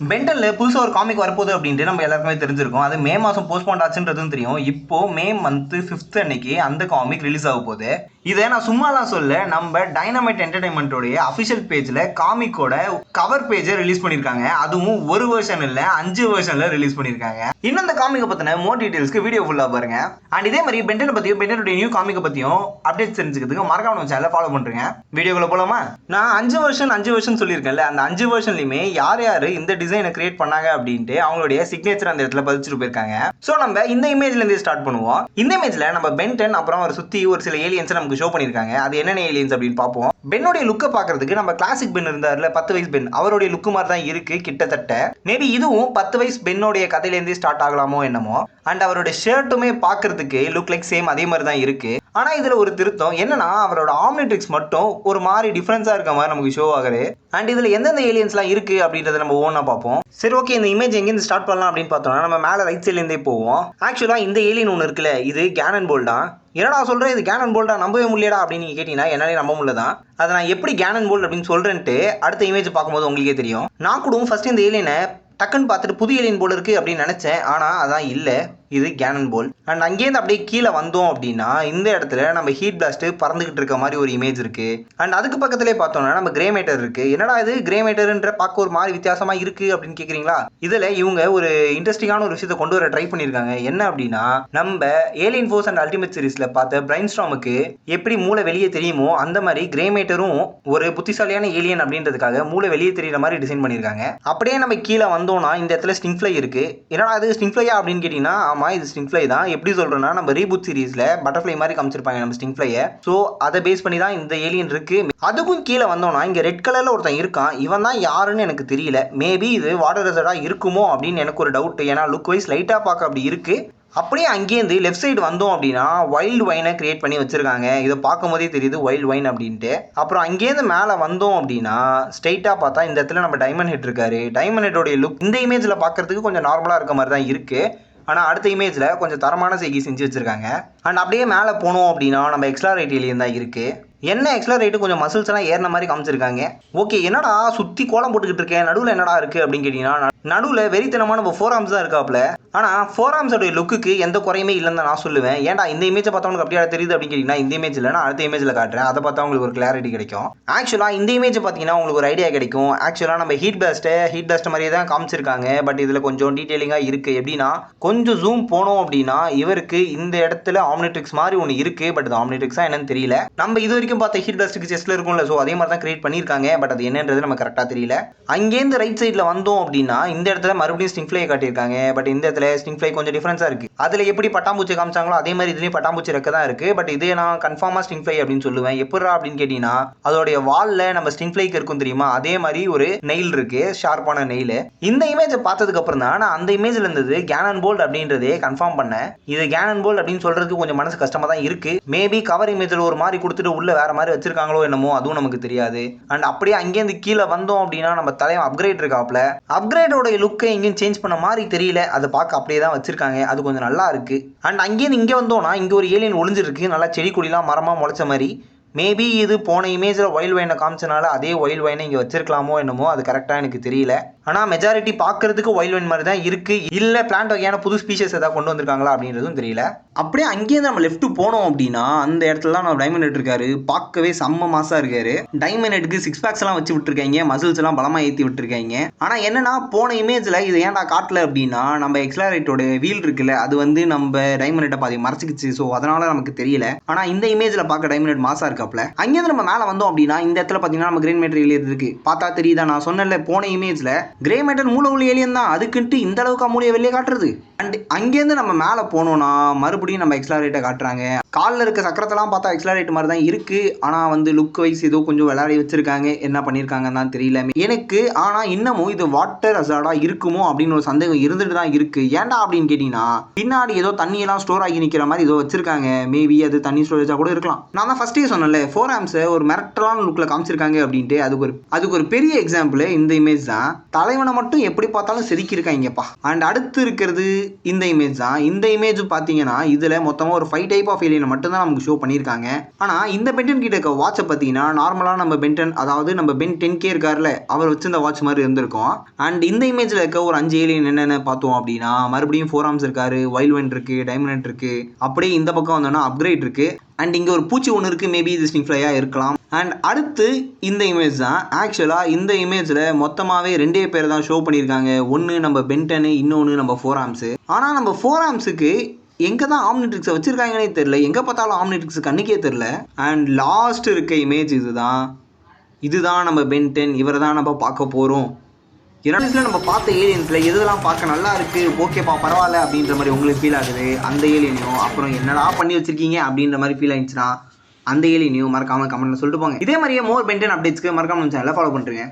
பென்டன்ல புதுசாக ஒரு காமிக் வரப்போகுது அப்படின்ட்டு நம்ம எல்லாருக்குமே தெரிஞ்சிருக்கோம். அது மே மாதம் போஸ்ட்போன் ஆச்சுன்றதும் தெரியும். இப்போ மே மந்த் 5th அன்னைக்கு அந்த காமிக் ரிலீஸ் ஆக போகுது. இதை நான் சும்மாலாம் சொல்ல, நம்ம டைனமைட் என்டர்டைன்மெண்ட்டோடைய அஃபிஷியல் பேஜில் காமிக்கோட கவர் பேஜை ரிலீஸ் பண்ணியிருக்காங்க. அதுவும் ஒரு வெர்ஷன் இல்லை, 5 வெர்ஷனில் ரிலீஸ் பண்ணியிருக்காங்க. இன்னும் இந்த காமிக்கை பற்றின மோர் டீட்டெயில்ஸ்க்கு வீடியோ ஃபுல்லாக பாருங்க. அண்ட் இதே மாதிரி பென்டனை பற்றியும் பென்டனுடைய நியூ காமிக்கை பற்றியும் அப்டேட்ஸ் தெரிஞ்சுக்கிறதுக்கு மறக்காம நம்ம சேனலை ஃபாலோ பண்ணுறேங்க. வீடியோக்குள்ள போலாமா? நான் 5 வெர்ஷன் சொல்லியிருக்கேன்ல, அந்த 5 வெர்ஷன்லையுமே யார் யார் இந்த டிசைனை கிரியேட் பண்ணாங்க அப்படின்ட்டு அவங்களுடைய சிக்னேச்சர் அந்த இடத்துல பதிச்சுட்டு போயிருக்காங்க. ஸோ நம்ம இந்த இமேஜ்ல இருந்து ஸ்டார்ட் பண்ணுவோம். இந்த இமேஜ்ல நம்ம பென்டன் அப்புறம் அவர் சுற்றி ஒரு சில ஏலியன்ஸை நமக்கு ஷோ பண்ணியிருக்காங்க. அது என்னென்ன ஏலியன்ஸ் அப்படின்னு பார்ப்போம். பென்னோடைய லுக்கை பார்க்கறதுக்கு நம்ம கிளாசிக் பென் இருந்தார்ல, 10 வயசு பென், அவருடைய லுக்கு மாதிரி தான் இருக்கு கிட்டத்தட்ட. மேபி இதுவும் 10 வயசு பென்னோடைய கதையிலேருந்து ஸ்டார்ட் ஆகலாமோ என்னமோ. அண்ட் அவருடைய ஷர்ட்டுமே பார்க்கறதுக்கு லுக் லைக் சேம் அதே மாதிரி தான் இருக்கு. ஆனா இதுல ஒரு திருத்தம் என்னன்னா, அவரோட ஆம்னிட்ரிக்ஸ் மட்டும் ஒரு மாதிரி டிஃபரன்ஸா இருக்க மாதிரி நமக்கு ஷோ ஆகுது. அண்ட் இதுல எந்தெந்த ஏலியன்ஸ்லாம் இருக்கு அப்படின்றத நம்ம ஓனா பார்ப்போம். சரி, ஓகே, இந்த இமேஜ் எங்கேருந்து ஸ்டார்ட் பண்ணலாம் அப்படின்னு பார்த்தோம்னா, நம்ம மேலே ரைட் சைட்லேருந்தே போவோம். ஆக்சுவலா இந்த ஏலியன் ஒன்று இருக்குல்ல, இது கேனன் போல்டா. என்னடா சொல்கிறேன், இது கேனன் போல்டா, நம்பவே முடியலடா அப்படின்னு நீங்கள் கேட்டிங்கன்னா என்னாலே நம்ப முடியலதான். அதை நான் எப்படி கேனன் போல்ட் அப்படின்னு சொல்கிறேன்ட்டு அடுத்த இமேஜ் பார்க்கும்போது உங்களுக்கே தெரியும். நான் கூட ஃபர்ஸ்ட் இந்த ஏலியனை டக்குன்னு பார்த்துட்டு புது ஏலியன் போல் இருக்குது அப்படின்னு நினச்சேன். ஆனால் அதான் இல்லை, இது கேனன் போல். அண்ட் அங்கேருந்து அப்படியே கீழே வந்தோம் அப்படின்னா இந்த இடத்துல நம்ம ஹீட் பிளாஸ்ட் பறந்துகிட்டு இருக்க மாதிரி ஒரு இமேஜ் இருக்கு. அண்ட் அதுக்கு பக்கத்திலே பார்த்தோம்னா நம்ம கிரே மேட்டர் இருக்கு. என்னடா இது கிரே மேட்டர்ன்ற பார்க்க ஒரு மாதிரி வித்தியாசமா இருக்கு அப்படின்னு கேட்குறீங்களா? இதுல இவங்க ஒரு இன்ட்ரெஸ்டிங்கான ஒரு விஷயத்தை கொண்டு வர ட்ரை பண்ணியிருக்காங்க. என்ன அப்படின்னா, நம்ம ஏலியன் ஃபோர்ஸ் அண்ட் அல்டிமேட் சீரிஸ்ல பார்த்த பிரைன் ஸ்டார்முக்கு எப்படி மூளை வெளியே தெரியுமோ அந்த மாதிரி கிரே மேட்டரும் ஒரு புத்திசாலியான ஏலியன் அப்படின்றதுக்காக மூளை வெளியே தெரியுற மாதிரி டிசைன் பண்ணியிருக்காங்க. அப்படியே நம்ம கீழே வந்தோம்னா இந்த இடத்துல ஸ்டிங் ஃப்ளை இருக்கு. என்னடா இது ஸ்டிங் ஃப்ளையா அப்படின்னு கேட்டீங்கன்னா, இது ஸ்டிங் ஃப்ளை தான். எப்படி சொல்றேன்னா, நம்ம ரீபூட் சீரிஸ்ல பட்டர்ஃப்ளை மாதிரி காமிச்சிருப்பாங்க நம்ம ஸ்டிங் ஃப்ளையை. ஸோ அதை பேஸ் பண்ணி தான் இந்த ஏலியன் இருக்கு. அதுக்கும் கீழே வந்தோம்னா இங்க ரெட் கலர்ல ஒருத்தன் இருக்கான். இவன் தான் யாருன்னு எனக்கு தெரியல. மேபி இது வாட்டர் ரெசர்டா இருக்குமோ அப்படின்னு எனக்கு ஒரு டவுட். ஏன்னா லுக் வைஸ் லைட்டா பார்க்க அப்படி இருக்கு. அப்படியே அங்கேருந்து லெஃப்ட் சைடு வந்தோம் அப்படின்னா வைல்டு வைனை கிரியேட் பண்ணி வச்சிருக்காங்க. இதை பார்க்கும் போதே தெரியுது வைல்டு வைன் அப்படின்ட்டு. அப்புறம் அங்கேருந்து மேலே வந்தோம் அப்படின்னா ஸ்ட்ரைட்டாக பார்த்தா இந்த இடத்துல நம்ம டைமண்ட் ஹெட் இருக்காரு. டைமண்ட் ஹெட்டோடைய லுக் இந்த இமேஜில் பார்க்கறதுக்கு கொஞ்சம் நார்மலாக இருக்க மாதிரி தான் இருக்கு. ஆனால் அடுத்த இமேஜில் கொஞ்சம் தரமான செய்கை செஞ்சு வச்சிருக்காங்க. அண்ட் அப்படியே மேலே போனோம் அப்படின்னா நம்ம எக்ஸ்லரேட் ஏலியன் தான் இருக்கு. என்ன எக்ஸ்லரேட்டு கொஞ்சம் மசில்ஸ் எல்லாம் ஏறின மாதிரி காமிச்சிருக்காங்க. ஓகே, என்னடா சுற்றி கோலம் போட்டுக்கிட்டு இருக்கேன், நடுவில் என்னடா இருக்குது அப்படின்னு கேட்டிங்கன்னா, நடுவில் வெறித்தனமாக நம்ம 4 ஆர்ம்ஸ் தான் இருக்காப்புல. ஆனால் 4 ஆர்ம்ஸோடைய லுக்குக்கு எந்த குறையுமே இல்லைன்னு நான் சொல்லுவேன். ஏன்டா இந்த இமேஜை பார்த்தவங்களுக்கு அப்படியே தெரியுது அப்படின்னு கேட்டிங்கன்னா, இந்த இமேஜ் இல்லை, நான் அடுத்த இமேஜில் காட்டுறேன். அதை பார்த்தா உங்களுக்கு ஒரு கிளாரிட்டி கிடைக்கும். ஆக்சுவலாக இந்த இமேஜ் பார்த்தீங்கன்னா உங்களுக்கு ஒரு ஐடியா கிடைக்கும். ஆக்சுவலாக நம்ம ஹீட் பிளாஸ்ட் மாதிரியே தான் காமிச்சிருக்காங்க. பட் இதில் கொஞ்சம் டீட்டெயிலிங்காக இருக்குது. எப்படின்னா, கொஞ்சம் ஜூம் போனோம் அப்படின்னா இவருக்கு இந்த இடத்துல ஆம்னிட்ரிக்ஸ் மாதிரி ஒன்று இருக்குது. பட் அது ஆம்னிட்ரிக்ஸாக என்னன்னு தெரியல. நம்ம இது வரைக்கும் பார்த்த ஹீட் பிளாஸ்ட்டுக்கு செஸ்ட்டில் இருக்கும்ல, ஸோ அதே மாதிரி தான் கிரியேட் பண்ணியிருக்காங்க. பட் அது என்னன்றது நம்ம கரெக்டாக தெரியல. அங்கேருந்து ரைட் சைடில் வந்தோம் அப்படின்னா இந்த இடத்துல மறுபடியும் ஸ்டிங் ஃப்ளை காட்டியிருக்காங்க. பட் இந்த இடத்துல ஸ்டிங் ஃப்ளை கொஞ்சம் டிஃபரன்ஸாக இருக்குது. அதில் எப்படி பட்டாம்பூச்சி காமிச்சாங்களோ அதே மாதிரி இதுலேயும் பட்டாம்பூச்சி ரெக்க தான் இருக்குது. பட் இது நான் கன்ஃபார்மாக ஸ்டிங் ஃப்ளை அப்படின்னு சொல்லுவேன். எப்படா அப்படின்னு கேட்டிங்கன்னா, அதோடைய வாலில் நம்ம ஸ்டிங் ஃப்ளைக்கு இருக்கும் தெரியுமா, அதே மாதிரி ஒரு நெயில் இருக்கு, ஷார்ப்பான நெயில். இந்த இமேஜை பார்த்ததுக்கு அப்புறம் தான் நான் அந்த இமேஜில் இருந்தது கேனன் போல்ட் அப்படின்றதே கன்ஃபார்ம் பண்ணேன். இது கேனன் போல்ட் அப்படின்னு சொல்றதுக்கு கொஞ்சம் மனசு கஷ்டமாக தான் இருக்கு. மேபி கவர் இமேஜில் ஒரு மாதிரி கொடுத்துட்டு உள்ள வேற மாதிரி வச்சிருக்காங்களோ என்னமோ, அதுவும் நமக்கு தெரியாது. அண்ட் அப்படியே அங்கேருந்து கீழே வந்தோம் அப்படின்னா நம்ம தலைவன் அப்கிரேட் இருக்காப்ல. அப்கிரேடோட லுக்கை எங்கேயும் சேஞ்ச் பண்ண மாதிரி தெரியல. அதை பார்க்க அப்படியே தான் வச்சிருக்காங்க. அது கொஞ்சம் நல்லா இருக்கு. அண்ட் அங்கேருந்து இங்கே வந்தோம்னா இங்கே ஒரு ஏலியன் ஒளிஞ்சிருக்கு. நல்லா செடி கொடிலாம் மரமாக முளைச்ச மாதிரி. மேபி இது போன இமேஜில் வைல்டு வைனை காமிச்சனால அதே வைல்டு வைனை இங்கே வச்சிருக்கலாமோ என்னமோ, அது கரெக்டாக எனக்கு தெரியல. ஆனால் மெஜாரிட்டி பார்க்கறதுக்கு வைல்டு வைன் மாதிரி தான் இருக்கு. இல்லை பிளான்ட் வகையான புது ஸ்பீஷஸ் ஏதாவது கொண்டு வந்திருக்காங்களா அப்படின்றதும் தெரியல. அப்படியே அங்கேருந்து நம்ம லெஃப்ட் போனோம் அப்படின்னா அந்த இடத்துல தான் நம்ம டைமண்ட் ஹெட் இருக்காரு. பார்க்கவே செம்ம மாசா இருக்காரு. டைமண்ட் ஹெட்டுக்கு 6 பேக்ஸ் எல்லாம் வச்சு விட்டுருக்காங்க. மசில்ஸ் எல்லாம் பலமாக ஏற்றி விட்டுருக்காங்க. ஆனால் என்னன்னா, போன இமேஜில் இது ஏன்டா காட்டல அப்படின்னா, நம்ம எக்ஸ்லரேட்டோட வீல் இருக்குல்ல, அது வந்து நம்ம டைமண்ட் ஹெட்டை பாதி மறைச்சிக்கிச்சு. ஸோ அதனால நமக்கு தெரியல. ஆனால் இந்த இமேஜில் பார்க்க டைமண்ட் ஹெட் மாசா இருக்காப்ல. அங்கேருந்து நம்ம மேலே வந்தோம் அப்படின்னா இந்த இடத்துல பார்த்தீங்கன்னா நம்ம கிரீன் மேட்டர் ஏலியன் இருக்கு. பார்த்தா தெரியுதா, நான் சொன்னல போன இமேஜில் கிரே மேட்டர் மூளை உள்ள ஏலியன் தான். அதுக்குன்ட்டு இந்த அளவுக்கு மூளையை வெளியே காட்டுறது. அண்ட் அங்கேருந்து நம்ம மேலே போனோம்னா மறுபடியும் நம்ம எக்ஸ்லரேட்டை காட்டுறாங்க. காலில் இருக்க சக்கரத்தெல்லாம் பார்த்தா எக்ஸ்லரேட் மாதிரி தான் இருக்கு. ஆனால் வந்து லுக் வைஸ் ஏதோ கொஞ்சம் விளையாடி வச்சிருக்காங்க. என்ன பண்ணியிருக்காங்கன்னு தான் தெரியல எனக்கு. ஆனால் இன்னமும் இது வாட்டர் ஹசார்டா இருக்குமோ அப்படின்னு ஒரு சந்தேகம் இருந்துட்டு தான் இருக்கு. ஏன்டா அப்படின்னு கேட்டீங்கன்னா, பின்னாடி ஏதோ தண்ணியெல்லாம் ஸ்டோர் ஆகி நிற்கிற மாதிரி ஏதோ வச்சிருக்காங்க. மேபி அது தண்ணி ஸ்டோரேஜாக கூட இருக்கலாம். நான் தான் ஃபர்ஸ்டே சொன்னேன்ல, 4 ஆர்ம்ஸை ஒரு மிரட்டலான லுக்கில் காமிச்சிருக்காங்க அப்படின்ட்டு. அதுக்கு ஒரு பெரிய எக்ஸாம்பிள் இந்த இமேஜ் தான். தலை தலைவனை மட்டும் எப்படி பார்த்தாலும் செதுக்கியிருக்காங்கப்பா. அண்ட் அடுத்து இருக்கிறது இந்த இமேஜ் தான். இந்த இமேஜ் பார்த்தீங்கன்னா இதில் மொத்தமாக ஒரு 5 டைப் ஆஃப் ஏலியனை மட்டும்தான் நமக்கு ஷோ பண்ணியிருக்காங்க. ஆனால் இந்த பென்டன் கிட்ட இருக்க வாட்சை பார்த்தீங்கன்னா நார்மலாக நம்ம பென்டன், அதாவது நம்ம பென் 10K இருக்கார்ல, அவர் வச்சு இந்த வாட்ச் மாதிரி இருந்திருக்கும். அண்ட் இந்த இமேஜில் இருக்க ஒரு 5 ஏலியன் என்னென்ன பார்த்தோம் அப்படின்னா, மறுபடியும் 4 ஆர்ம்ஸ் இருக்காரு, வைல்வென் இருக்கு, டைமண்ட் இருக்கு, அப்படியே இந்த பக்கம் வந்தோன்னா அப்கிரேட் இருக்கு. அண்ட் இங்கே ஒரு பூச்சி ஒன்று இருக்குது, மேபி இது ஸ்னிங் ஃப்ளையாக இருக்கலாம். அண்ட் அடுத்து இந்த இமேஜ் தான். ஆக்சுவலாக இந்த இமேஜில் மொத்தமாகவே 2 பேர் தான் ஷோ பண்ணியிருக்காங்க. ஒன்று நம்ம பென்டனு, இன்னொன்று நம்ம 4 ஆர்ம்ஸு. ஆனால் நம்ம 4 ஆர்ம்ஸுக்கு எங்கே தான் ஆம்னிட்ரிக்ஸை வச்சுருக்காங்கன்னே தெரில, எங்கே பார்த்தாலும் ஆம்னிட்ரிக்ஸ் கண்ணுக்கே தெரில. அண்ட் லாஸ்ட் இருக்க இமேஜ் இதுதான் நம்ம பென்டன், இவரை தான் நம்ம பார்க்க போகிறோம். இரண்டு நம்ம பார்த்த ஏலியன்ஸில் எதெல்லாம் பார்க்க நல்லா இருக்குது, ஓகேப்பா பரவாயில்ல அப்படின்ற மாதிரி உங்களுக்கு ஃபீல் ஆகுது, அந்த ஏலியனையும் அப்புறம் என்னடா பண்ணி வச்சிருக்கீங்க அப்படின்ற மாதிரி ஃபீல் ஆயிடுச்சுன்னா அந்த ஏலியனையும் மறக்காமல் கமெண்ட்டில் சொல்லிட்டு போங்க. இதே மாதிரியே மோர் பென்டன் அப்டேட்ஸ்க்கு மறக்காமல் நம்ம சேனலை ஃபாலோ பண்ணுறேங்க.